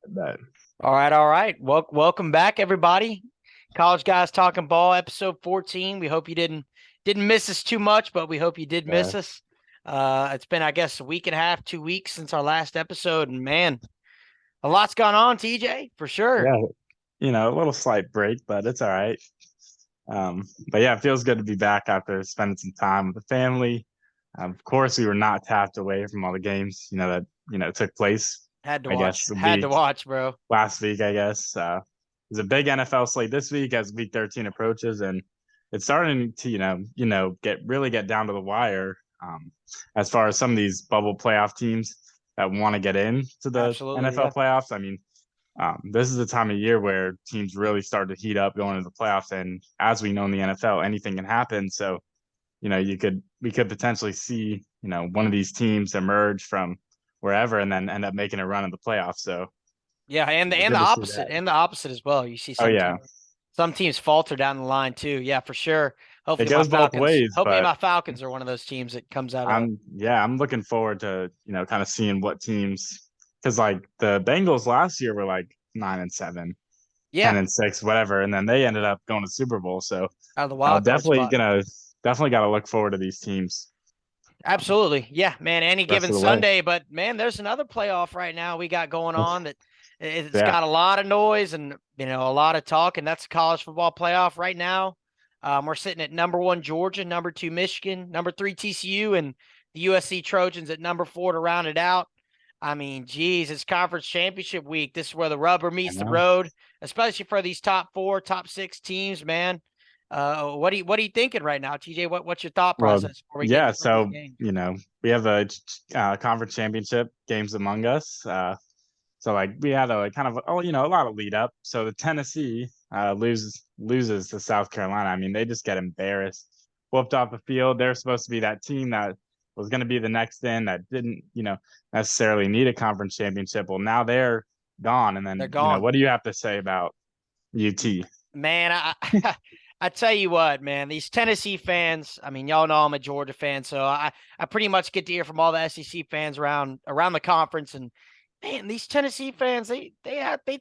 But All right. Welcome back, everybody. College Guys Talking Ball, episode 14. We hope you didn't miss us too much, but we hope you did uh, miss us. It's been, I guess, a week and a half, 2 weeks since our last episode, and man, a lot's gone on, TJ, for sure. yeah, a little slight break, but it's all right. But yeah, it feels good to be back after spending some time with the family. Of course, we were not tapped away from all the games, that took place. Had to I watch, guess a had to week watch, bro. last week. I guess there's a big NFL slate this week as Week 13 approaches, and it's starting to get down to the wire. As far as some of these bubble playoff teams that want to get into the Absolutely, NFL yeah. playoffs. I mean, this is the time of year where teams really start to heat up going into the playoffs, and as we know in the NFL, anything can happen. So, we could potentially see, one of these teams emerge from wherever and then end up making a run in the playoffs. So, Yeah, and the and the good to see opposite, that. and the opposite as well. You see Oh yeah, some teams falter down the line too. Yeah, for sure. it Hopefully my goes both Falcons, ways, hopefully but my Falcons are one of those teams that comes out of I'm looking forward to, kind of seeing what teams, because like the Bengals last year were like 9-7, ten yeah, and six, whatever, and then they ended up going to Super Bowl. So out of the I'll wild card definitely spot. gonna definitely got to look forward to these teams Absolutely. Yeah, man, any rest given of the way. Sunday, but man, there's another playoff right now we got going on that it's Yeah, got a lot of noise and a lot of talk, and that's the college football playoff right now. We're sitting at number one Georgia, number two Michigan, number three TCU, and the USC Trojans at number four to round it out. I mean, geez, it's conference championship week. This is where the rubber I meets the know. road, especially for these top four, top six teams, man. What are you thinking right now, TJ? What's your thought Well, process before we get yeah. into some of these So games? we have a conference championship games among us. So like we had a kind of a lot of lead up. So the Tennessee loses to South Carolina. I mean, they just get embarrassed, whooped off the field. They're supposed to be that team that was going to be the next in that didn't necessarily need a conference championship. Well, now they're gone. And They're then gone. what do you have to say about UT? Man, I tell you what, man, these Tennessee fans, I mean, y'all know I'm a Georgia fan, so I pretty much get to hear from all the SEC fans around the conference. And man, these Tennessee fans, they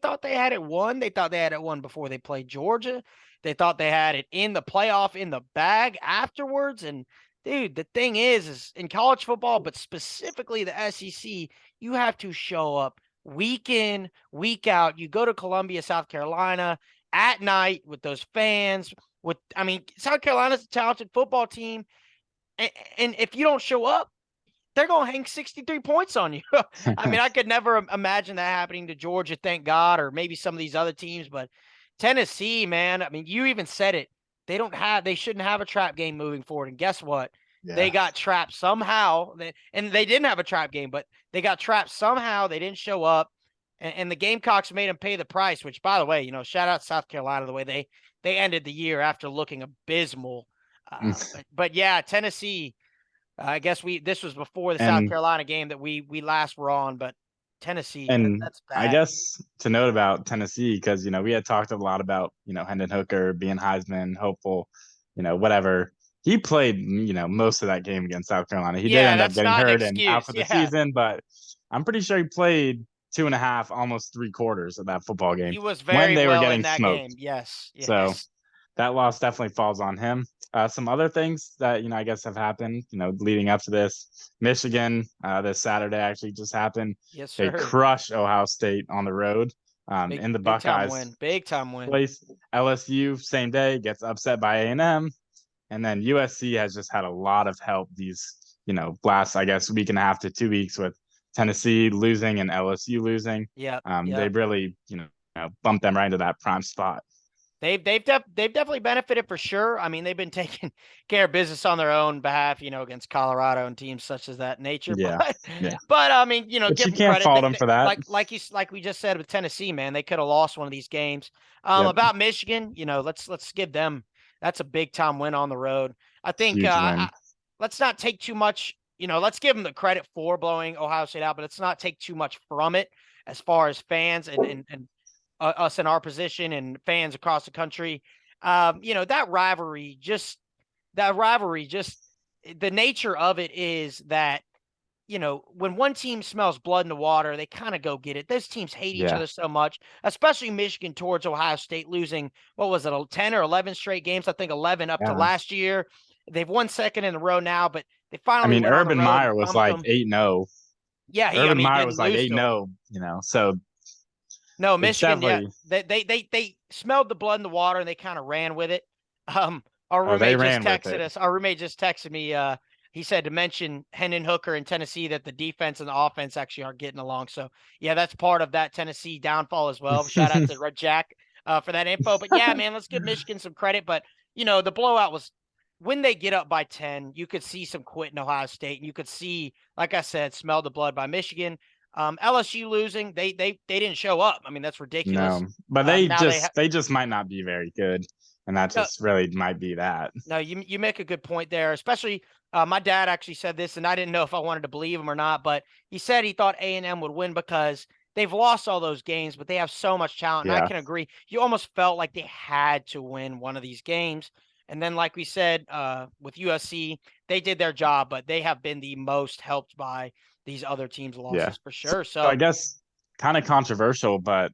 thought they had it won. They thought they had it won before they played Georgia. They thought they had it in the playoff in the bag afterwards. And dude, the thing is in college football, but specifically the SEC, you have to show up week in, week out. You go to Columbia, South Carolina at night with those fans. I mean, South Carolina's a talented football team, and if you don't show up, they're going to hang 63 points on you. I mean, I could never imagine that happening to Georgia, thank God, or maybe some of these other teams, but Tennessee, man, I mean, you even said it. They shouldn't have a trap game moving forward. And guess what? They Yeah, got trapped somehow. And they didn't have a trap game, but they got trapped somehow. They didn't show up. And the Gamecocks made them pay the price, which, by the way, shout out South Carolina the way they ended the year after looking abysmal. But yeah, Tennessee, I guess this was before the South and Carolina game that we last were on, but Tennessee, And that's I bad. guess to note about Tennessee, because we had talked a lot about Hendon Hooker being Heisman hopeful, whatever. He played most of that game against South Carolina. He did Yeah, end up that's getting not an hurt and out excuse. for the Yeah, season, but I'm pretty sure he played two and a half, almost three quarters of that football game he was when very they were well in getting that smoked. game. Yes, So yes. that loss definitely falls on him. Some other things that I guess have happened, leading up to this. Michigan, this Saturday actually just happened. Yes, They sir. crushed Ohio State on the road. Big In the big time Buckeyes win. Big time win. place. LSU same day gets upset by A&M, and then USC has just had a lot of help these last I guess week and a half to 2 weeks with Tennessee losing and LSU losing. Yep, They yep. really bumped them right into that prime spot. They've definitely benefited for sure. I mean, they've been taking care of business on their own behalf, against Colorado and teams such as that nature. Yeah, yeah. But I mean, But give you them can't credit. fault them for that. Like we just said with Tennessee, man, they could have lost one of these games. Yep. About Michigan, let's give them that's a big time win on the road. I think Huge win. let's not take too much. Let's give them the credit for blowing Ohio State out, but let's not take too much from it as far as fans and us in our position and fans across the country. That rivalry just the nature of it is that when one team smells blood in the water, they kind of go get it. Those teams hate each Yeah. other so much, especially Michigan towards Ohio State losing, what was it, 10 or 11 straight games? I think 11 up to Yeah. last year. They've won second in a row now, but they I finally mean, went on the Urban road and Meyer was thumped like them. 8-0. Yeah, Urban he Meyer didn't was like lose to them. 8-0, so No, it's Michigan, yeah, definitely, they smelled the blood in the water and they kind of ran with it. Our oh, they roommate just ran with texted it. us. Our roommate just texted me. He said to mention Hendon Hooker in Tennessee that the defense and the offense actually aren't getting along. So yeah, that's part of that Tennessee downfall as well. Shout out to Red Jack for that info. But yeah, man, let's give Michigan some credit. But the blowout was when they get up by 10, you could see some quit in Ohio State, and you could see, like I said, smell the blood by Michigan. LSU losing, they didn't show up. I mean, that's ridiculous. No, but Now they just might not be very good, and that no, just really might be that. no, you make a good point there. Especially, my dad actually said this, and I didn't know if I wanted to believe him or not, but he said he thought A&M would win because they've lost all those games, but they have so much talent. And I Yeah, can agree. You almost felt like they had to win one of these games. And then, like we said, with USC, they did their job, but they have been the most helped by these other teams' yeah. losses for So sure. I So, guess kind of controversial, but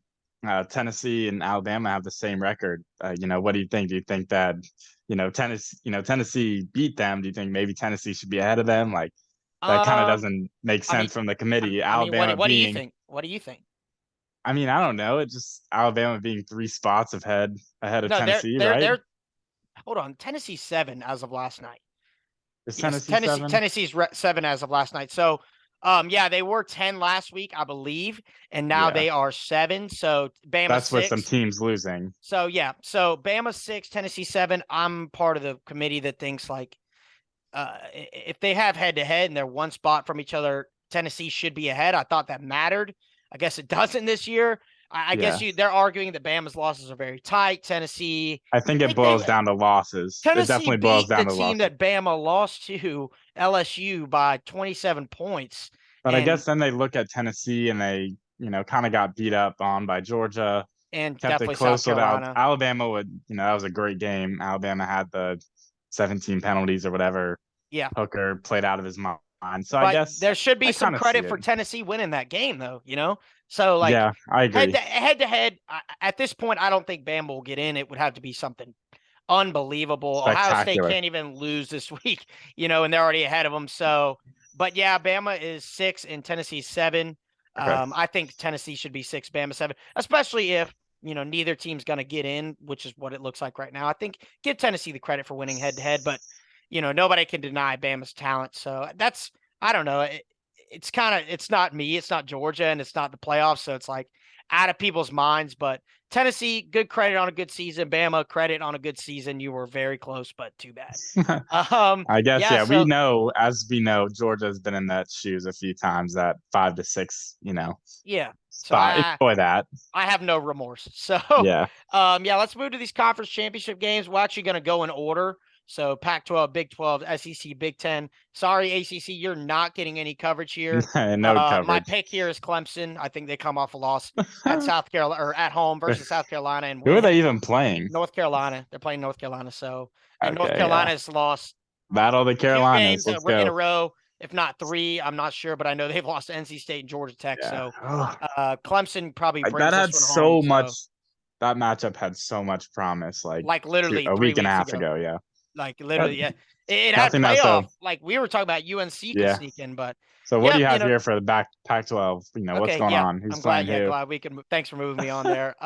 Tennessee and Alabama have the same record. What do you think? Do you think that Tennessee beat them? Do you think maybe Tennessee should be ahead of them? Like that kind of um, doesn't make I mean, sense from the committee. what Alabama what do you being, think? What do you think? I mean, I don't know. It just Alabama being 3 spots ahead of No, Tennessee, right? they're hold on. Tennessee's 7 as of last night. Is Yes, Tennessee 7? Tennessee's 7 as of last night. So, yeah, they were 10 last week, I believe, and now Yeah, they are 7. So Bama that's with some 6. teams losing. So yeah, so Bama 6, Tennessee 7. I'm part of the committee that thinks like if they have head to head and they're one spot from each other, Tennessee should be ahead. I thought that mattered. I guess it doesn't this year. I guess Yeah, they're arguing that Bama's losses are very tight. Tennessee, I think I it think they boils down to losses. It Tennessee definitely boils beat the down to team losses. that Bama lost to, LSU, by 27 points. But I And guess then they look at Tennessee and they, kind of got beat up on by Georgia, kept it definitely South close with Carolina. Alabama. That was a great game. Alabama had the 17 penalties or whatever. Yeah. Hooker played out of his mind. So I But guess there should be I some kind of see credit it. for Tennessee winning that game, though. So, like, Yeah, I agree. head to head, at this point, I don't think Bama will get in. It would have to be something unbelievable. Ohio State Spectacular. can't even lose this week, and they're already ahead of them. So, but yeah, Bama is 6 and Tennessee's 7. Okay. I think Tennessee should be 6, Bama 7, especially if neither team's going to get in, which is what it looks like right now. I think give Tennessee the credit for winning head to head, but nobody can deny Bama's talent. So that's I don't know. It's not me, it's not Georgia, and it's not the playoffs. So it's like out of people's minds. But Tennessee, good credit on a good season. Bama, credit on a good season. You were very close, but too bad. I guess, Yeah. yeah, we So know, as we know, Georgia's been in that shoes a few times, that 5 to 6, yeah. So spot. Enjoy that. I have no remorse. So, Yeah. yeah, let's move to these conference championship games. We're actually going to go in order. So, Pac-12, Big 12, SEC, Big 10. Sorry, ACC, you're not getting any coverage here. No My coverage. pick here is Clemson. I think they come off a loss at South Carolina or at home versus South Carolina and Who are win. they even playing? North Carolina. They're playing North Carolina. So, and North Okay, yeah. Carolina's lost Battle of the 2 Carolinas. games Let's in go. a row, if not 3. I'm not sure, but I know they've lost to NC State and Georgia Tech. Yeah. So, Ugh. Clemson probably That brings had this one home. so much. So, That matchup had so much promise. Like literally a 3 week and a weeks half ago. ago. Yeah. Like But literally, yeah. It had nothing else. playoff. So Like we were talking about UNC could yeah. sneak in, but So what do yeah, you have here for the Pac-12? What's okay, going yeah. on? Who's I'm glad. playing Yeah, who? glad we can. Thanks for moving me on there.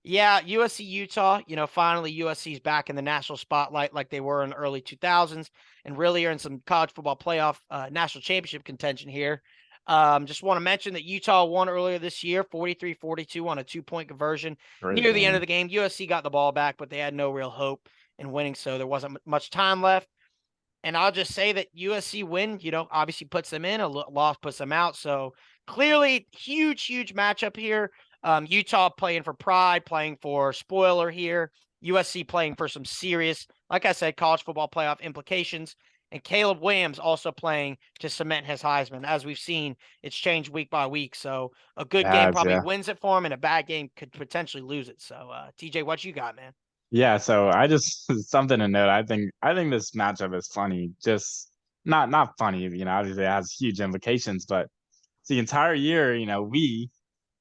Yeah, USC Utah. Finally USC's back in the national spotlight like they were in the early 2000s, and really are in some college football playoff national championship contention here. Just want to mention that Utah won earlier this year, 43-42 on a 2-point conversion. Great Near the end of game. the game, USC got the ball back, but they had no real hope in winning, so there wasn't much time left. And I'll just say that USC win, obviously puts them in, a loss puts them out. So clearly, huge matchup here. Utah playing for pride, playing for spoiler here. USC playing for some serious, like I said, college football playoff implications. And Caleb Williams also playing to cement his Heisman. As we've seen, it's changed week by week. So a good game probably Yeah. wins it for him, and a bad game could potentially lose it. So, TJ, what you got, man? Yeah, so I just something to note. I think this matchup is funny. Just not funny, obviously it has huge implications, but the entire year, we,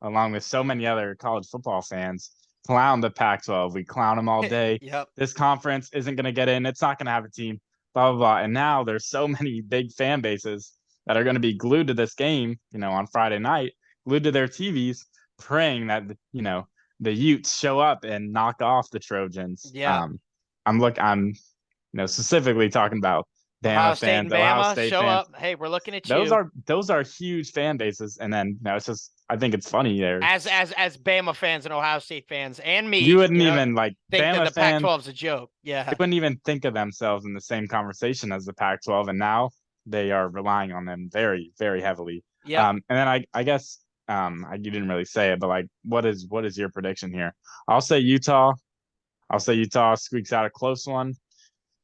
along with so many other college football fans, clown the Pac-12. We clown them all day. Yep. This conference isn't going to get in. It's not going to have a team, blah, blah, blah. And now there's so many big fan bases that are going to be glued to this game, on Friday night, glued to their TVs, praying that, the Utes show up and knock off the Trojans. Yeah. I'm specifically talking about Ohio Bama State fans, and Ohio Bama, State show fans. up. Hey, we're looking at Those you. are huge fan bases, and then it's just I think it's funny there. As Bama fans and Ohio State fans and me, you wouldn't even think Bama that the fans. Pac-12 is a joke. Yeah, They wouldn't even think of themselves in the same conversation as the Pac-12, and now they are relying on them very, very heavily. Yeah. And then I guess you didn't really say it, but what is your prediction here? I'll say Utah. I'll say Utah squeaks out a close one,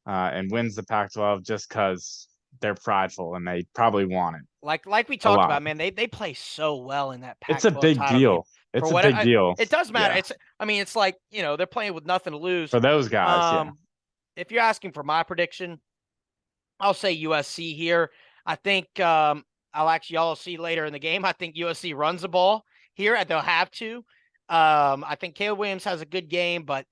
and wins the Pac-12 just because they're prideful and they probably want it. Like we talked about, man, they play so well in that It's a Pac-12 big title deal. game. It's a big deal. It does matter. Yeah. It's like, they're playing with nothing to lose. For those guys, yeah. If you're asking for my prediction, I'll say USC here. I think y'all see later in the game. I think USC runs the ball here. They'll have to. I think Caleb Williams has a good game, but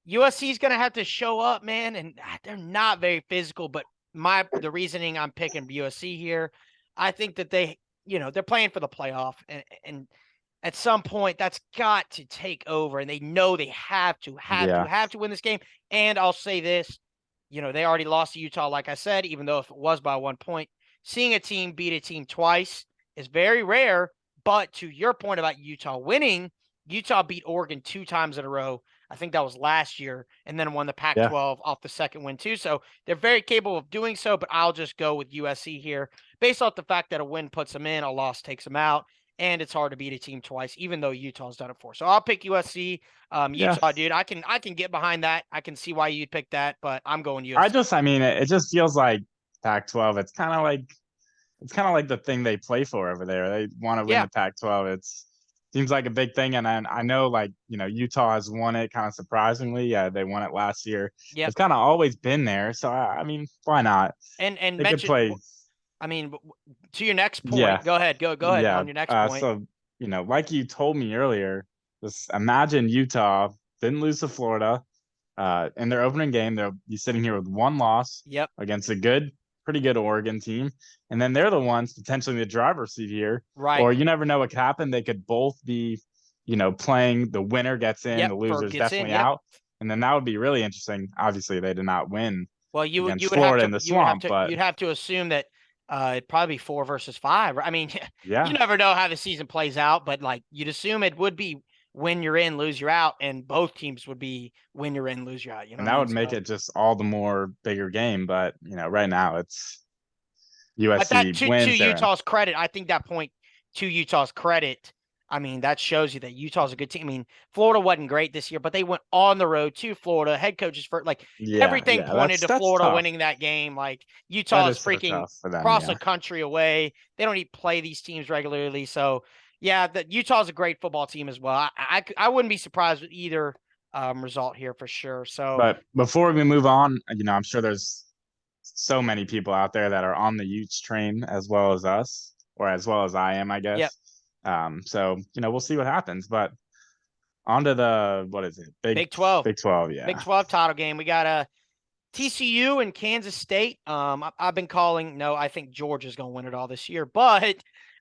USC is going to have to show up, man, and they're not very physical. But the reasoning I'm picking USC here, I think that they're playing for the playoff, and at some point that's got to take over, and they know they have to win this game. And I'll say this, they already lost to Utah, like I said, even though if it was by 1 point, seeing a team beat a team twice is very rare. But to your point about Utah winning, Utah beat Oregon 2 times in a row. I think that was last year, and then won the Pac-12 off the second win too. So they're very capable of doing so, but I'll just go with USC here based off the fact that a win puts them in, a loss takes them out, and it's hard to beat a team twice, even though Utah's done it before. So I'll pick USC. Utah, dude, I can get behind that. I can see why you'd pick that, but I'm going USC. It just feels like Pac-12. It's kind of like the thing they play for over there. They want to win the Pac-12. Seems like a big thing, and I know Utah has won it kind of surprisingly. Yeah, they won it last year. Yeah, it's kind of always been there. So why not? And they could play. To your next point, go ahead. Go ahead on your next point. So like you told me earlier, just imagine Utah didn't lose to Florida in their opening game. They'll be sitting here with 1 loss. Yep. Against a pretty good Oregon team, and then they're the ones potentially in the driver's seat here. Right. Or you never know what could happen. They could both be, playing. The winner gets in, the loser's definitely out, and then that would be really interesting. Obviously, they did not win. Well, you would Florida have to, in the swamp, but you'd have to assume that it'd probably be 4 versus 5. I mean, yeah, you never know how the season plays out, but you'd assume it would be win you're in, lose you're out, and both teams would be win you're in, lose you're out. And that would make it just all the more bigger game. But right now it's USC wins. To Utah's credit, I think that point to Utah's credit, that shows you that Utah's a good team. Florida wasn't great this year, but they went on the road to Florida. Head coaches for everything pointed to Florida winning that game. Utah is freaking across the country away. They don't even play these teams regularly. So yeah, Utah's a great football team as well. I wouldn't be surprised with either result here for sure. So, but before we move on, I'm sure there's so many people out there that are on the Utes train as well as us, or as well as I am, I guess. Yep. So we'll see what happens. But on to the what is it? Big 12. Big 12, yeah. Big 12 title game. We got TCU and Kansas State. I've been calling. No, I think Georgia's going to win it all this year, but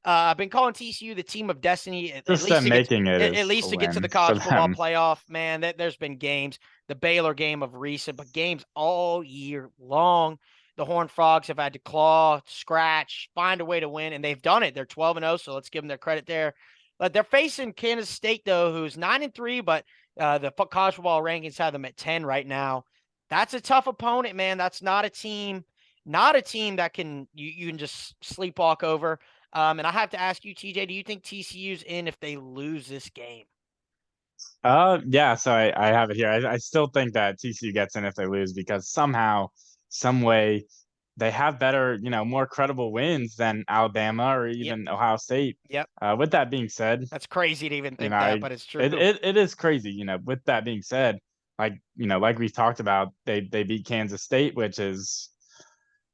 I've been calling TCU the team of destiny. At least to get to the college football playoff. Man, there's been games. The Baylor game of recent, but games all year long. The Horned Frogs have had to claw, scratch, find a way to win, and they've done it. They're 12-0, so let's give them their credit there. But they're facing Kansas State, though, who's 9-3, but the college football rankings have them at 10 right now. That's a tough opponent, man. That's not a team that can you can just sleepwalk over. And I have to ask you, TJ, do you think TCU's in if they lose this game? Yeah, so I have it here. I still think that TCU gets in if they lose because somehow, some way, they have better, more credible wins than Alabama or even Ohio State. Yep. With that being said, that's crazy to even think that, but it's true. It is crazy, With that being said, like we've talked about, they beat Kansas State, which is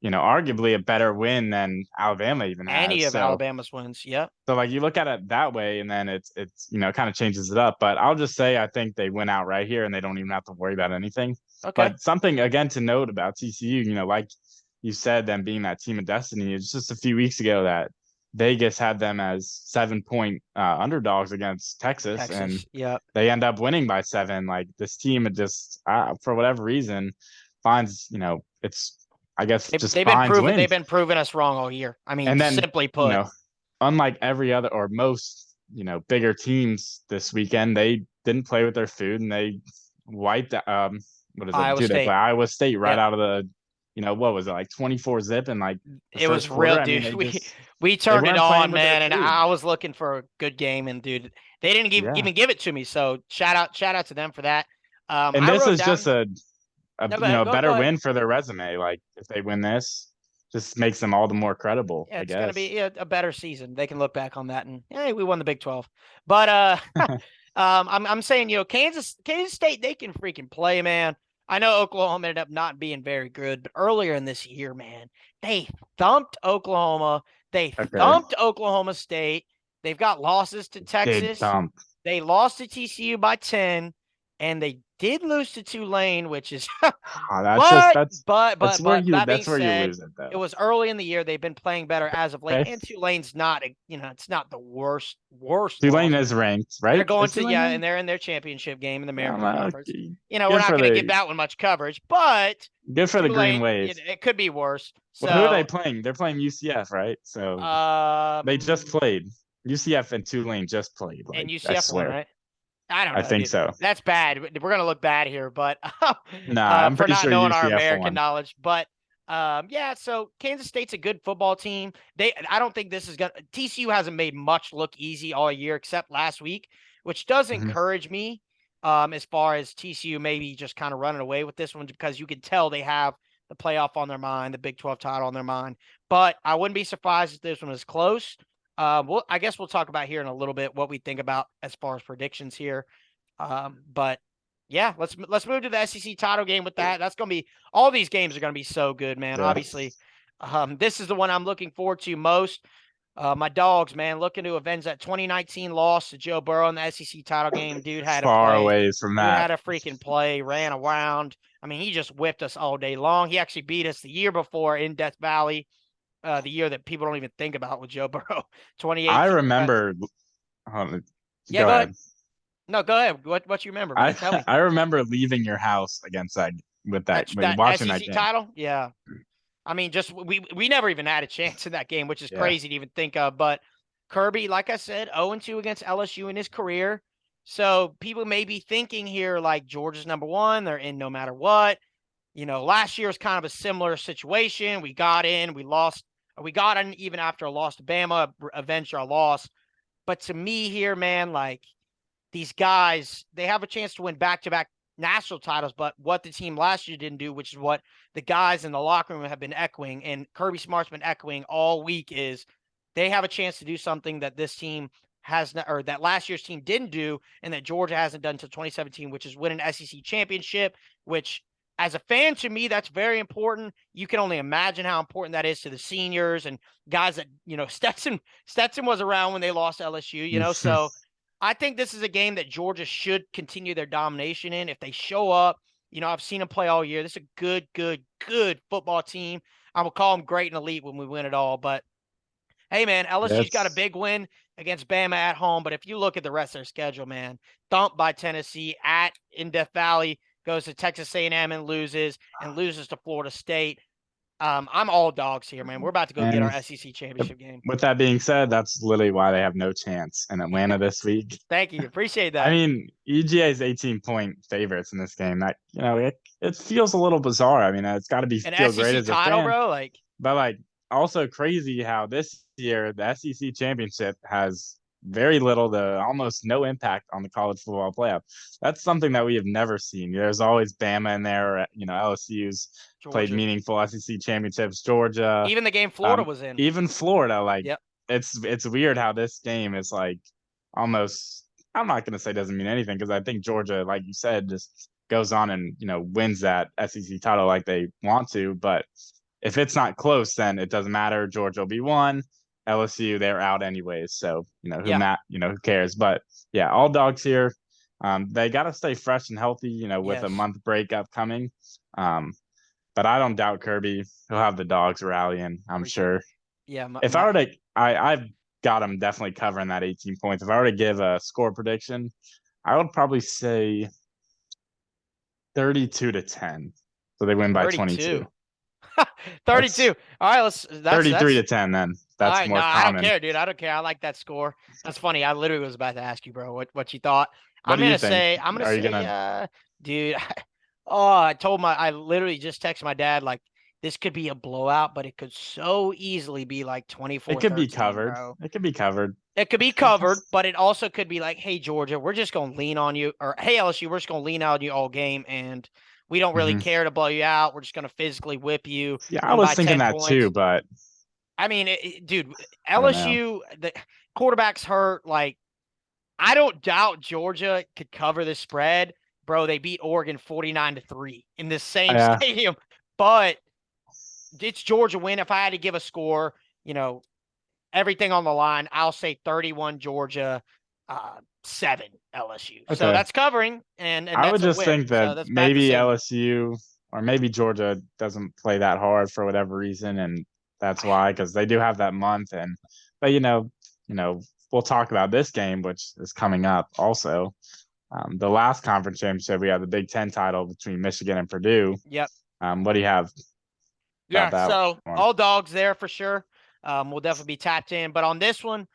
arguably a better win than Alabama even Any has. of So Alabama's wins. Yep. so like you look at it that way, and then it's kind of changes it up. But I'll just say I think they win out right here, and they don't even have to worry about anything. Okay. But something again to note about TCU, like you said, them being that team of destiny. It's just a few weeks ago that Vegas had them as 7-point underdogs against Texas, and Texas. Yep. they end up winning by 7. Like this team, it just for whatever reason finds it's I guess just finds They've wins, been proving us wrong all year. I mean, and then simply you put. know unlike every other or most bigger teams this weekend, they didn't play with their food and they wiped what is it? Iowa Dude, they play State. Iowa State right Yep. out of the what was it, like 24 zip in like the It was first real, quarter? I mean, dude. We they turned it weren't playing on, with their man, and food. I was looking for a good game, and dude, they didn't Yeah. even give it to me. So shout out to them for that. And I this wrote is just down. No, go ahead. a Go better ahead. win for their resume. Like if they win this, just makes them all the more credible, Yeah, I it's gonna guess. be a better season. They can look back on that and hey, we won the Big 12. But I'm saying Kansas State, they can freaking play, man. I know Oklahoma ended up not being very good, but earlier in this year, man, they thumped Oklahoma. They Okay. thumped Oklahoma State. They've got losses to Big Texas. thump. They lost to TCU by 10, and they did lose to Tulane, which is That's just but that being that's where you said, lose it it though. was early in the year. They've been playing better as of late, Okay. and Tulane's not it's not the worst Tulane loss. is ranked, They're right? going Is to Tulane and ranked? they're in their championship game in the Yeah, American well, Conference. We're good not for going to give the that one much coverage, but Green Tulane, Wave. it could be worse. Well, who are they So, playing? They're playing UCF, right? So they just um, played. UCF and Tulane just played. and Like I UCF won, swear, right? I don't I know, think dude. so. That's bad. We're gonna look bad here, but Nah, I'm for pretty not sure knowing our UCF American won. knowledge. But yeah. So Kansas State's a good football team. I don't think this is gonna. TCU hasn't made much look easy all year except last week, which does Mhm. encourage me. As far as TCU maybe just kind of running away with this one because you can tell they have the playoff on their mind, the Big 12 title on their mind. But I wouldn't be surprised if this one is close. I guess we'll talk about here in a little bit what we think about as far as predictions here. But yeah, let's move to the SEC title game with that. That's gonna be all these games are gonna be so good, man. Yeah. Obviously, this is the one I'm looking forward to most. My dogs, man, looking to avenge that 2019 loss to Joe Burrow in the SEC title game. Dude had a Far play. away from Dude that. had a freaking play, ran around. I mean, he just whipped us all day long. He actually beat us the year before in Death Valley, the year that people don't even think about with Joe Burrow, I 2018. remember. Hold on, Yeah, go go ahead. ahead. No, go ahead. What you remember, man? Tell me. I remember leaving your house against that with That watching that SEC game. title? Yeah. I mean, just we never even had a chance in that game, which is Yeah. crazy to even think of. But Kirby, like I said, 0-2 against LSU in his career. So people may be thinking here like Georgia's number one, they're in no matter what. Last year was kind of a similar situation. We got in, we lost, we got in even after a loss to Bama, avenged our loss. But to me here, man, like these guys, they have a chance to win back-to-back national titles, but what the team last year didn't do, which is what the guys in the locker room have been echoing, and Kirby Smart's been echoing all week, is they have a chance to do something that this team has not, or that last year's team didn't do, and that Georgia hasn't done until 2017, which is win an SEC championship, which as a fan, to me, that's very important. You can only imagine how important that is to the seniors and guys that, Stetson was around when they lost LSU, so I think this is a game that Georgia should continue their domination in. If they show up, I've seen them play all year. This is a good, good, good football team. I will call them great and elite when we win it all. But hey, man, LSU's got a Yes. big win against Bama at home. But if you look at the rest of their schedule, man, thumped by Tennessee in Death Valley, goes to Texas A&M and loses to Florida State. I'm all dogs here, man. We're about to go get our And SEC championship game. with that being said, that's literally why they have no chance in Atlanta this week. Thank you. Appreciate I that. mean, UGA is 18-point favorites in this game. That it feels a little bizarre. I mean, it's got to be An feel great SEC as a title, fan, bro. Like, but like also crazy how this year the SEC championship has very little to almost no impact on the college football playoff. That's something that we have never seen. There's always Bama in there. LSU's played Georgia. meaningful SEC championships. Georgia, Even the game Florida was in. even Florida. Like Yep. it's weird how this game is like almost. I'm not gonna say doesn't mean anything because I think Georgia, like you said, just goes on and wins that SEC title like they want to. But if it's not close, then it doesn't matter. Georgia will be one. LSU, they're out anyways. So, Yeah. who cares? But yeah, all dogs here. They got to stay fresh and healthy, with a Yes. month break upcoming. But I don't doubt Kirby. He'll have the dogs rallying, I'm Freaking sure. yeah. If I were to, I've got him definitely covering that 18 points. If I were to give a score prediction, I would probably say 32-10. So they win by 22. 32. That's 32. All right, that's 33-10 then. all That's right. No, more I don't common. care, dude. I don't care. I like that score. That's funny. I literally was about to ask you, bro, what you thought. What do you think? I'm gonna Are you say, gonna dude, I literally just texted my dad, like, this could be a blowout, but it could so easily be like it could be 24-13, covered. bro. It could be covered. It could be covered, but it also could be like, hey, Georgia, we're just going to lean on you. Or, hey, LSU, we're just going to lean on you all game. And we don't really Mhm. care to blow you out. We're just going to physically whip you Yeah, I and was by thinking 10 that too, points. but I mean, dude, I don't know. LSU, the quarterback's hurt. Like, I don't doubt Georgia could cover the spread. Bro, they beat Oregon 49-3 in the same Yeah. stadium. But it's Georgia win. If I had to give a score, everything on the line, I'll say 31 Georgia, 7 LSU. So Okay. that's covering, and I would that's a just win. think that So that's bad to maybe say. LSU or maybe Georgia doesn't play that hard for whatever reason, and that's why, because they do have that month. But we'll talk about this game, which is coming up also. The last conference championship, we had the Big Ten title between Michigan and Purdue. Yep. What do you have about Yeah. that So one? all dogs there for sure. We'll definitely be tapped in. But on this one,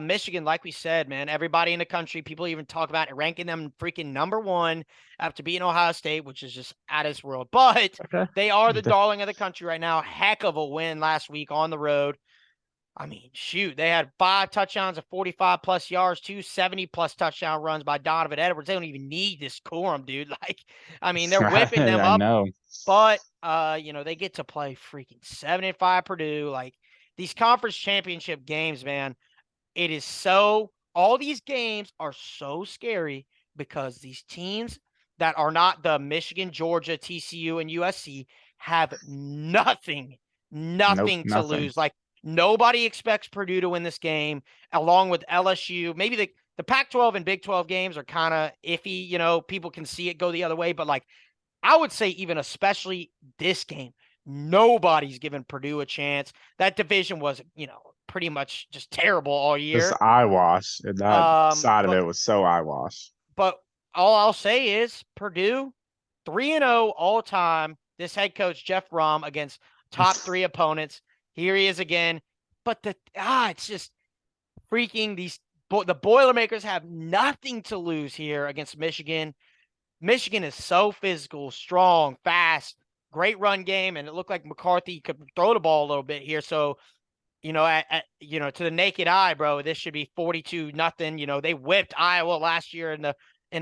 Michigan, like we said, man, everybody in the country, people even talk about it, ranking them freaking number one after beating Ohio State, which is just out of this world. But Okay. they are the darling of the country right now. Heck of a win last week on the road. I mean, shoot, they had 5 touchdowns of 45 plus yards, 270 plus touchdown runs by Donovan Edwards. They don't even need this quorum, dude. Like, I mean, they're whipping them I up, know. but they get to play freaking 7-5 Purdue. Like, these conference championship games, man, it is so all these games are so scary because these teams that are not the Michigan, Georgia, TCU, and USC have nothing, Nope, nothing to nothing. lose. Like, nobody expects Purdue to win this game, along with LSU. Maybe the Pac-12 and Big 12 games are kind of iffy. People can see it go the other way, but like, I would say even especially this game, nobody's given Purdue a chance. That division was, pretty much just terrible all Just year. eyewash. That side of But it was so eyewash. but all I'll say is Purdue 3-0 all time. This head coach Jeff Brom against top 3 opponents. Here he is again. But it's just freaking the Boilermakers have nothing to lose here against Michigan. Michigan is so physical, strong, fast, great run game, and it looked like McCarthy could throw the ball a little bit here. So, to the naked eye, bro, this should be 42-0. They whipped Iowa last year in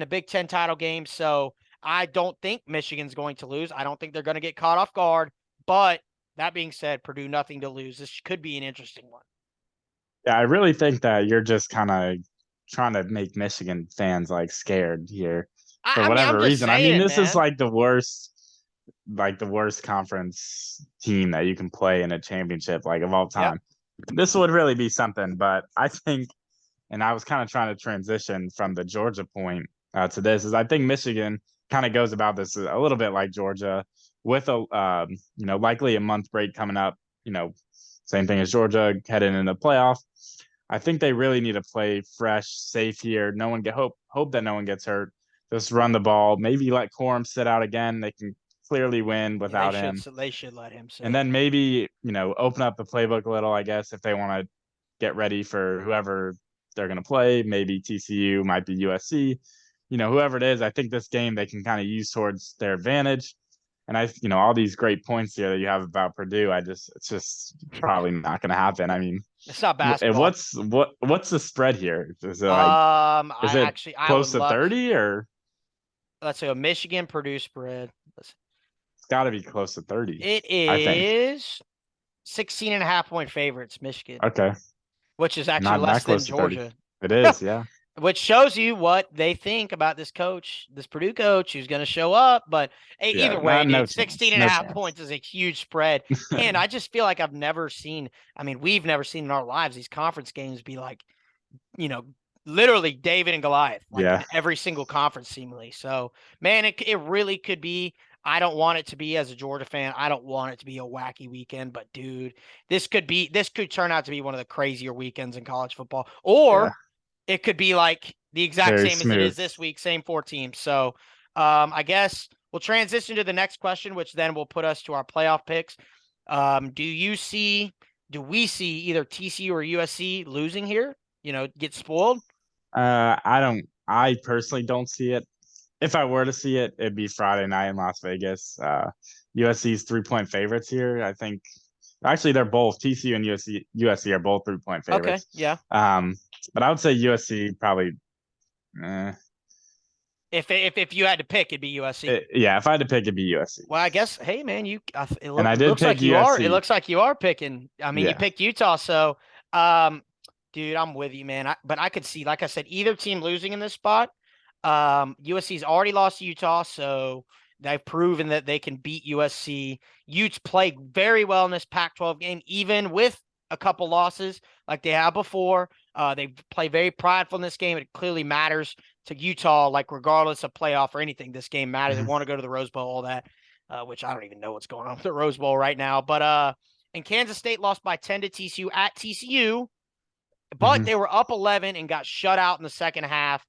the Big Ten title game. So I don't think Michigan's going to lose. I don't think they're going to get caught off guard. But that being said, Purdue nothing to lose. This could be an interesting one. Yeah, I really think that you're just kind of trying to make Michigan fans like scared here for I mean, I'm whatever just reason. I mean, saying, this is man. like the worst conference team that you can play in a championship, like of all Yep. time. This would really be something, but I think, and I was kind of trying to transition from the Georgia point to this, is I think Michigan kind of goes about this a little bit like Georgia with likely a month break coming up, same thing as Georgia heading into the playoff. I think they really need to play fresh, safe here. No one get hope that no one gets hurt. Just run the ball. Maybe let Corum sit out again. They can clearly win Yeah, they without should him. they should let him And sit. then maybe, open up the playbook a little, I guess, if they want to get ready for whoever they're going to play. Maybe TCU, might be USC, whoever it is. I think this game they can kind of use towards their advantage. And all these great points here that you have about Purdue, it's just probably not going to happen. I mean, It's not basketball. what's the spread here? Is it I would close to love 30 or let's say a Michigan Purdue spread. it's got to be close to 30, It I think. is 16.5 point favorites, Michigan, Okay. which is actually Not less that than close to 30. Georgia. It is, yeah. which shows you what they think about this coach, this Purdue coach who's going to show up. But Yeah, either way, no dude, chance. 16 and a No half chance. points is a huge spread. And I just feel like I've never seen, I mean, we've never seen in our lives these conference games be like, you know, literally David and Goliath, like in Yeah. every single conference seemingly. So, man, it really could be. I don't want it to be, as a Georgia fan, I don't want it to be a wacky weekend, but dude, this could turn out to be one of the crazier weekends in college football. Yeah. Or it could be like the exact Very same as it smooth. is this week, same 4 teams. So I guess we'll transition to the next question, which then will put us to our playoff picks. Do we see either TCU or USC losing here? Get spoiled? I personally don't see it. If I were to see it, it'd be Friday night in Las Vegas. USC's 3-point favorites here. I think actually they're both TCU and USC are both 3-point Okay, favorites. yeah. But I would say USC probably. Eh, If you had to pick, it'd be USC. Yeah, if I had to pick, it'd be USC. Well, I guess, hey man, And I did looks pick like you are. USC. It looks like you are picking. I mean, you Yeah. picked Utah, so dude, I'm with you, man. But I could see, like I said, either team losing in this spot. USC's already lost to Utah, so they've proven that they can beat USC. Utes play very well in this Pac-12 game, even with a couple losses like they have before. They play very prideful in this game. It clearly matters to Utah, like regardless of playoff or anything, this game matters. They want to go to the Rose Bowl, all that, which I don't even know what's going on with the Rose Bowl right now. But and Kansas State lost by 10 to TCU at TCU, but they were up 11 and got shut out in the second half.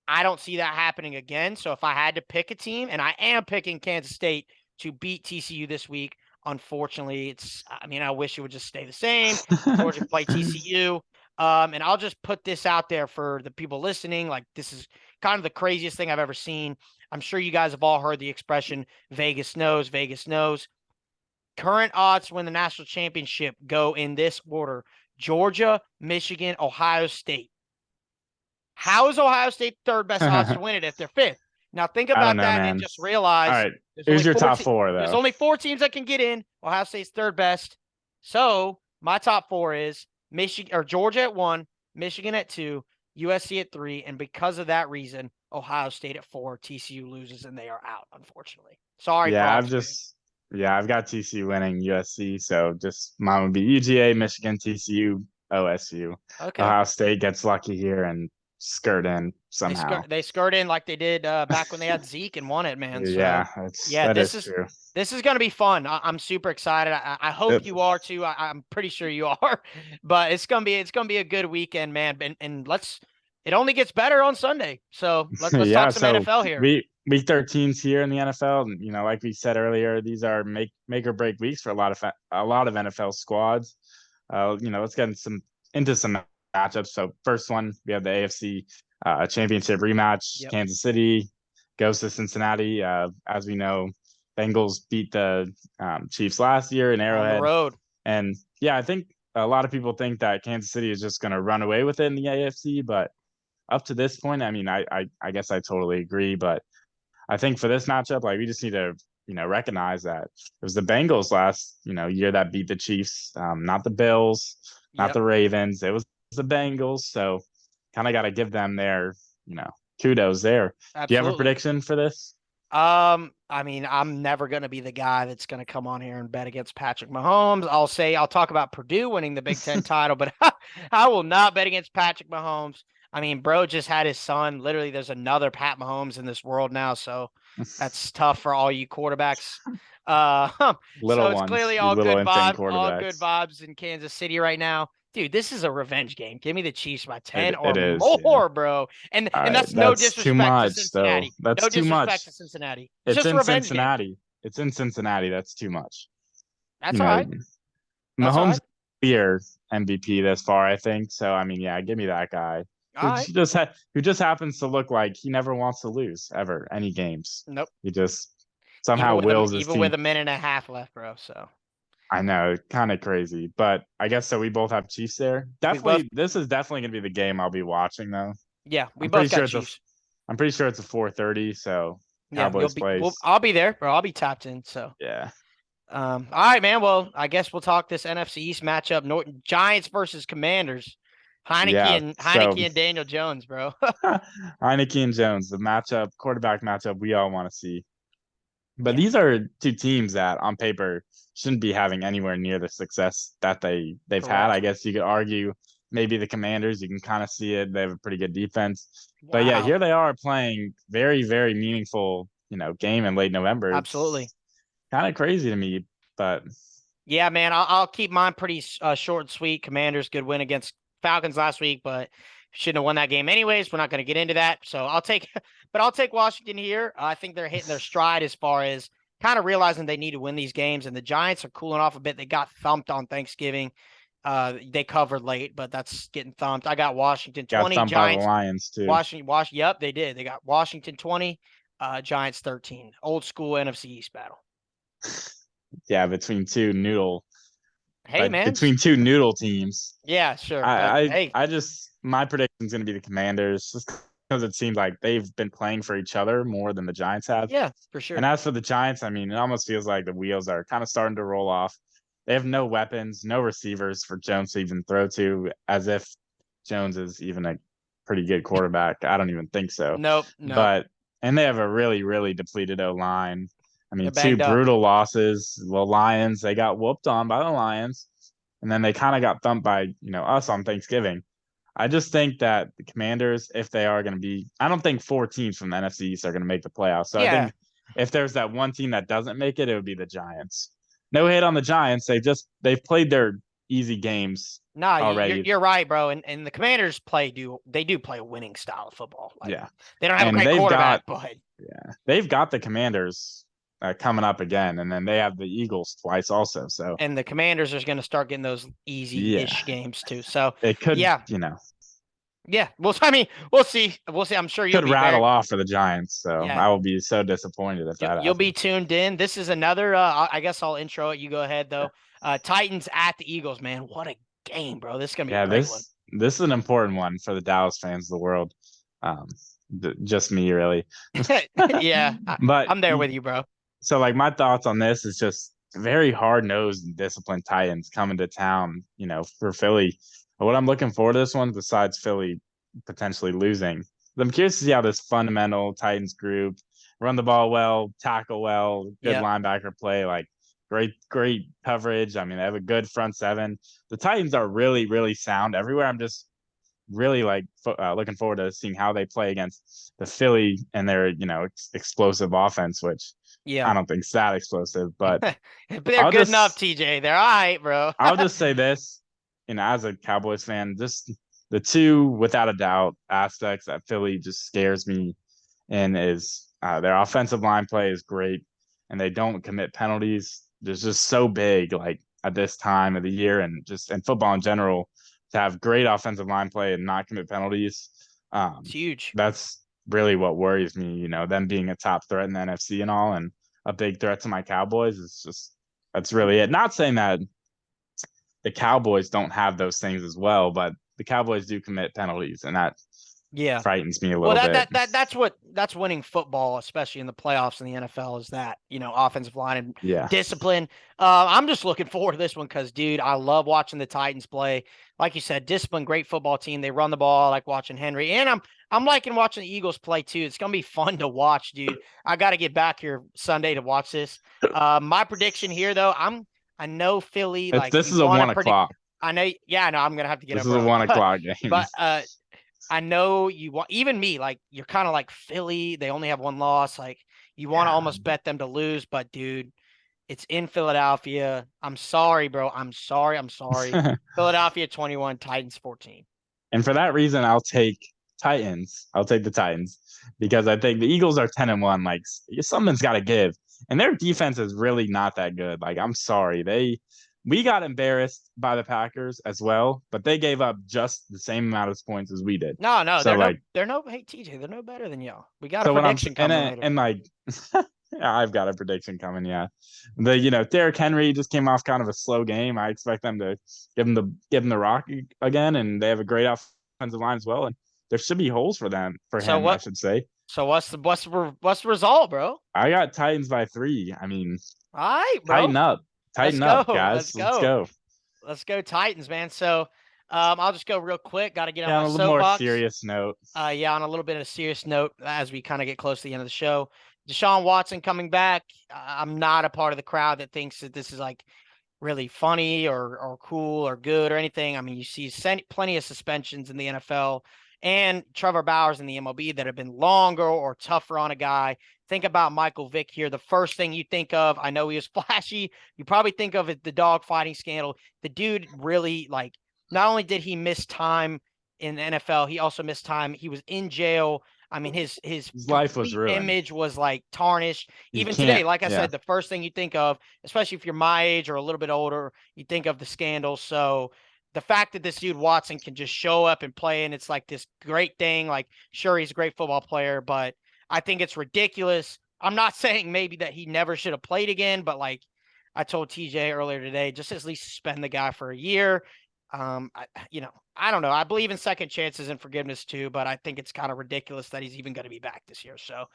I don't see that happening again. So if I had to pick a team, and I am picking Kansas State to beat TCU this week, unfortunately, I wish it would just stay the same. Georgia play TCU. And I'll just put this out there for the people listening. Like, this is kind of the craziest thing I've ever seen. I'm sure you guys have all heard the expression, Vegas knows, Vegas knows. Current odds to win the national championship go in this order: Georgia, Michigan, Ohio State. How is Ohio State third best odds to win it if they're fifth? Now think I don't about know, that man. and just realize. All right, here's your top four, There's though. only 4 teams that can get in. Ohio State's third best. So my top 4 is Michigan or Georgia at 1, Michigan at 2, USC at 3, and because of that reason, Ohio State at 4. TCU loses and they are out, unfortunately. Sorry, Yeah, Frogs. I've got TCU winning USC, so just mine would be UGA, Michigan, TCU, OSU. Okay. Ohio State gets lucky here and skirt in somehow. They skirt in like they did back when they had Zeke and won it, man. So, Yeah, that is true. This is going to be fun. I'm super excited. I hope you are too. I'm pretty sure you are, but it's going to be a good weekend, man. And it only gets better on Sunday. So let's Yeah, talk some NFL here. Week 13's here in the NFL, and like we said earlier, these are make or break weeks for a lot of NFL squads. Let's get into some matchups. So first one, we have the AFC championship rematch. Yep. Kansas City goes to Cincinnati. As we know, Bengals beat the Chiefs last year in Arrowhead. On the road. And yeah, I think a lot of people think that Kansas City is just going to run away with it in the AFC, but up to this point, I mean, I guess I totally agree. But I think for this matchup, like, we just need to recognize that it was the Bengals last year that beat the Chiefs, not the Bills, not the Ravens. It was the Bengals. So kind of got to give them their kudos there. Absolutely. Do you have a prediction for this? I mean, I'm never going to be the guy that's going to come on here and bet against Patrick Mahomes. I'll talk about Purdue winning the Big Ten title, but I will not bet against Patrick Mahomes. I mean, bro just had his son. Literally, there's another Pat Mahomes in this world now, so that's tough for all you quarterbacks. So it's clearly all good vibes in Kansas City right now. Dude, this is a revenge game. Give me the Chiefs by 10 or more, bro. And that's no disrespect to Cincinnati. That's no too disrespect much. to Cincinnati. It's just in a revenge Cincinnati. game. It's in Cincinnati. That's too much. That's all right. Mahomes clear MVP this far, I think. So I mean, yeah, give me that guy. Who just happens to look like he never wants to lose ever any games. Nope. He just somehow wills his team. Even with a minute and a half left, bro. So I know, kind of crazy, but I guess so. We both have Chiefs there. This is definitely gonna be the game I'll be watching, though. Yeah, we both got Chiefs. I'm pretty sure it's a 4:30. So yeah, Cowboys plays. I'll be there, bro. I'll be tapped in. So yeah. All right, man. Well, I guess we'll talk this NFC East matchup: Giants versus Commanders. Yeah. So Heineke and Daniel Jones, bro. Heineke and Jones, the matchup, quarterback matchup we all want to see. But Yeah, these are two teams that on paper shouldn't be having anywhere near the success that they've had. I correct. guess you could argue maybe the Commanders, you can kind of see it. They have a pretty good defense. But yeah, Wow. here they are playing very, very meaningful, game in late November. Absolutely. It's kind of crazy to me, but Yeah, man. I'll keep mine pretty short and sweet. Commanders good win against Falcons last week, but shouldn't have won that game anyways. We're not going to get into that. So I'll take, but I'll take Washington here. I think they're hitting their stride as far as kind of realizing they need to win these games, and the Giants are cooling off a bit. They got thumped on Thanksgiving. They covered late, but that's getting thumped. I got Washington got 20, thumped by the Giants. Lions too. Washington. Yep, they did. They got Washington 20, Giants 13. Old school NFC East battle. Yeah, between two noodle, Hey, but man. between two noodle teams. Yeah, sure. But I hey, I just my prediction is going to be the Commanders just because it seems like they've been playing for each other more than the Giants have. yeah, for And sure. as for the Giants, I mean, it almost feels like the wheels are kind of starting to roll off. They have no weapons, no receivers for Jones to even throw to, as if Jones is even a pretty good quarterback. I don't even think so. Nope. But and they have a really, really depleted O line. I They're mean, two banged up. brutal losses. The Lions, they got whooped on by the Lions, and then they kind of got thumped by, us on Thanksgiving. I just think that the Commanders, if they are going to be, I don't think four teams from the NFC East are going to make the playoffs. So I Yeah. think if there's that one team that doesn't make it, it would be the Giants. No hate on the Giants. They've played their easy games Nah, already. you're right, bro. And the Commanders do play a winning style of football. Like Yeah. they don't have a And great quarterback, but they've got the Commanders coming up again, and then they have the Eagles twice also. So and the Commanders are going to start getting those yeah, easy-ish games too. So it could, yeah, yeah. Well, I mean, we'll see. We'll see. I'm sure you'll could be rattle very off for the Giants. So yeah. I will be so disappointed if that You'll be happens. tuned in. This is another. I guess I'll intro it. You go ahead though. Titans at the Eagles, man. What a game, bro. This is gonna be a Yeah, great one. this is an important one for the Dallas fans of the world. Um, just me really. Yeah, But I'm there with you, bro. so like my thoughts on this is just very hard nosed and disciplined Titans coming to town, for Philly. What I'm looking forward to this one, besides Philly potentially losing, I'm curious to see how this fundamental Titans group run the ball well, tackle well, good Yeah. linebacker play, like great coverage. I mean, they have a good front seven. The Titans are really, really sound everywhere. I'm just really like looking forward to seeing how they play against the Philly and their explosive offense, which Yeah. I don't think it's that explosive. But But they're I'll good enough, just TJ. They're all right, bro. I'll just say this, as a Cowboys fan, just the two without a doubt aspects that Philly just scares me in is their offensive line play is great and they don't commit penalties. There's just so big, like at this time of the year and just in football in general, to have great offensive line play and not commit penalties. It's huge. That's really what worries me, them being a top threat in the NFC and all, and a big threat to my Cowboys is just that's really it. Not saying that the Cowboys don't have those things as well, but the Cowboys do commit penalties, and that Yeah. frightens me a Well, little bit. that's winning football, especially in the playoffs in the NFL, is that offensive line and Yeah. discipline. I'm just looking forward to this one because, dude, I love watching the Titans play. Like you said, discipline, great football team. They run the ball. I like watching Henry, and I'm liking watching the Eagles play too. It's gonna be fun to watch, dude. I got to get back here Sunday to watch this. My prediction here, though, I know Philly. Like This you is a want to 1 o'clock. I know. Yeah, I know. I'm gonna have to get This up is a early, 1 o'clock game. but I know you want even me, like you're kind of like Philly. They only have one loss. Like you want to almost bet them to lose, but dude, it's in Philadelphia. I'm sorry, bro. I'm sorry. Philadelphia 21, Titans 14. And for that reason, I'll take Titans. I'll take the Titans because I think the Eagles are 10-1. Like something's got to give, and their defense is really not that good. Like I'm sorry, we got embarrassed by the Packers as well, but they gave up just the same amount of points as we did. No, So they're no. Hey TJ, they're no better than y'all. We got a so what I'm prediction coming later. and like yeah, I've got a prediction coming. Yeah, Derrick Henry just came off kind of a slow game. I expect them to give him the rock again, and they have a great offensive line as well. And there should be holes for him. I should say. So what's the result, bro? I got Titans by 3. I mean, all right, bro. tighten up, Let's guys. go. Let's go. Let's go Titans, man. So I'll just go real quick. Got to get on Yeah, my on a little more soapbox. serious note. Yeah, on a little bit of a serious note, as we kind of get close to the end of the show, Deshaun Watson coming back. I'm not a part of the crowd that thinks that this is like really funny or cool or good or anything. I mean, you see plenty of suspensions in the NFL and Trevor Bowers in the MLB that have been longer or tougher on a guy. Think about Michael Vick here. The first thing you think of, I know he was flashy. You probably think of it, the dog fighting scandal. The dude really, like, not only did he miss time in the NFL, he also missed time. He was in jail. I mean, his His life was complete ruined. image was like tarnished. You Even today, can't. like I Yeah. said, the first thing you think of, especially if you're my age or a little bit older, you think of the scandal. So the fact that this dude Watson can just show up and play, and it's like this great thing. Like, sure, he's a great football player, but I think it's ridiculous. I'm not saying maybe that he never should have played again, but like I told TJ earlier today, just at least suspend the guy for a year. I don't know. I believe in second chances and forgiveness too, but I think it's kind of ridiculous that he's even going to be back this year. So,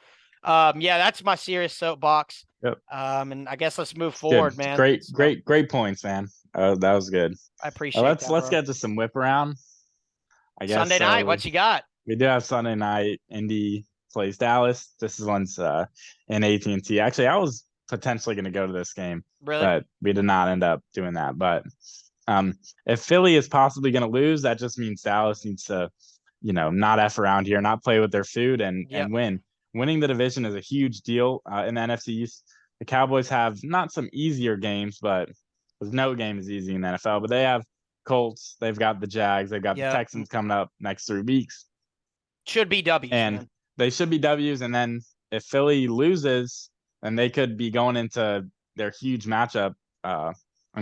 yeah, that's my serious soapbox. Yep. And I guess let's move Good. forward, man. Great points, man. That was good. I appreciate that, Let's bro. get to some whip around. I guess Sunday night, what you got? We do have Sunday night. Indy plays Dallas. This is one's in AT&T. Actually, I was potentially going to go to this game, Really? but we did not end up doing that. But if Philly is possibly going to lose, that just means Dallas needs to, not F around here, not play with their food and win. Winning the division is a huge deal in the NFC East. The Cowboys have not some easier games, but because no game is easy in the NFL, but they have Colts, they've got the Jags, they've got the Texans coming up next 3 weeks. Should be W's, and man. They should be W's. And then if Philly loses, then they could be going into their huge matchup on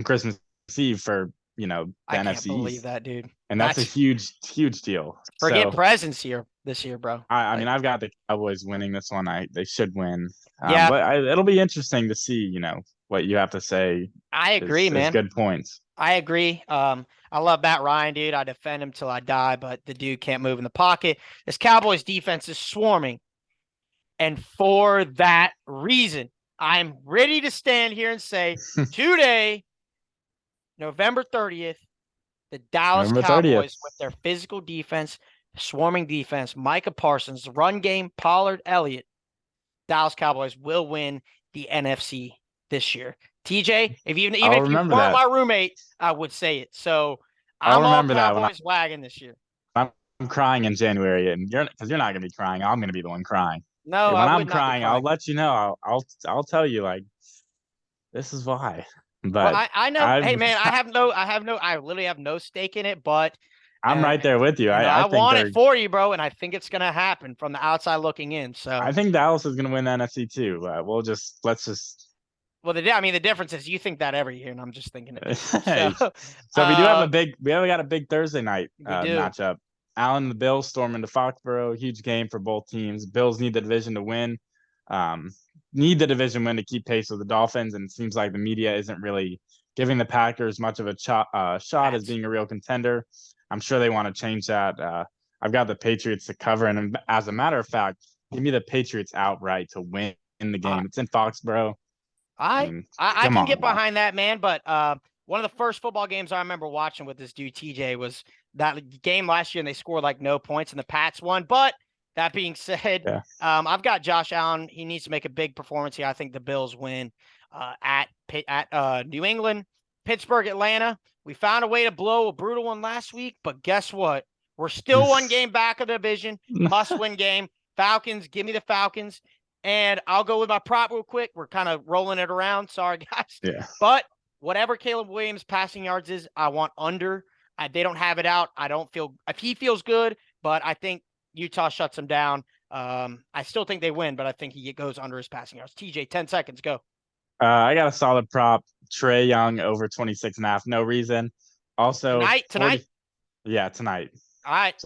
Christmas Eve for the I NFC can't believe East. that, dude. And that's a huge deal. Forget presents here this year, bro. I mean, I've got the Cowboys winning this one. They should win. Yeah, but it'll be interesting to see, what you have to say. I agree, man. Good points. I agree. I love Matt Ryan, dude. I defend him till I die, but the dude can't move in the pocket. This Cowboys defense is swarming. And for that reason, I'm ready to stand here and say today, November 30th, the Dallas Cowboys with their physical defense, swarming defense, Micah Parsons, run game, Pollard, Elliott, Dallas Cowboys will win the NFC this year. TJ, even if you weren't my roommate, I would say it. So I'm on Cowboys wagon this year. I'm crying in January, and because you're not gonna be crying. I'm gonna be the one crying. No, when I'm crying, I'll let you know. I'll tell you, like, this is why. But well, I know. Hey man, I literally have no stake in it, but I'm right there with you. I want it for you, bro, and I think it's gonna happen from the outside looking in. So I think Dallas is gonna win the NFC too. Let's just. Well, the difference is you think that every year, and I'm just thinking it. So we do have got a big Thursday night matchup. Allen and the Bills storm into Foxborough. Huge game for both teams. Bills need the division to win. Need the division win to keep pace with the Dolphins, and it seems like the media isn't really giving the Packers much of a shot as being a real contender. I'm sure they want to change that. I've got the Patriots to cover, and as a matter of fact, give me the Patriots outright to win in the game. It's in Foxborough. I can get behind that, man. But one of the first football games I remember watching with this dude TJ was that game last year, and they scored like no points, and the Pats won. But that being said, I've got Josh Allen. He needs to make a big performance here. I think the Bills win at New England, Pittsburgh, Atlanta. We found a way to blow a brutal one last week, but guess what? We're still one game back of the division. Must-win game. Falcons, give me the Falcons. And I'll go with my prop real quick. We're kind of rolling it around. Sorry, guys. Yeah. But whatever Caleb Williams' passing yards is, I want under. They don't have it out. I don't feel – if he feels good, but I think Utah shuts him down. I still think they win, but I think he goes under his passing yards. TJ, 10 seconds. Go. I got a solid prop. Trae Young over 26.5. No reason. Also, tonight? Yeah, tonight. All right.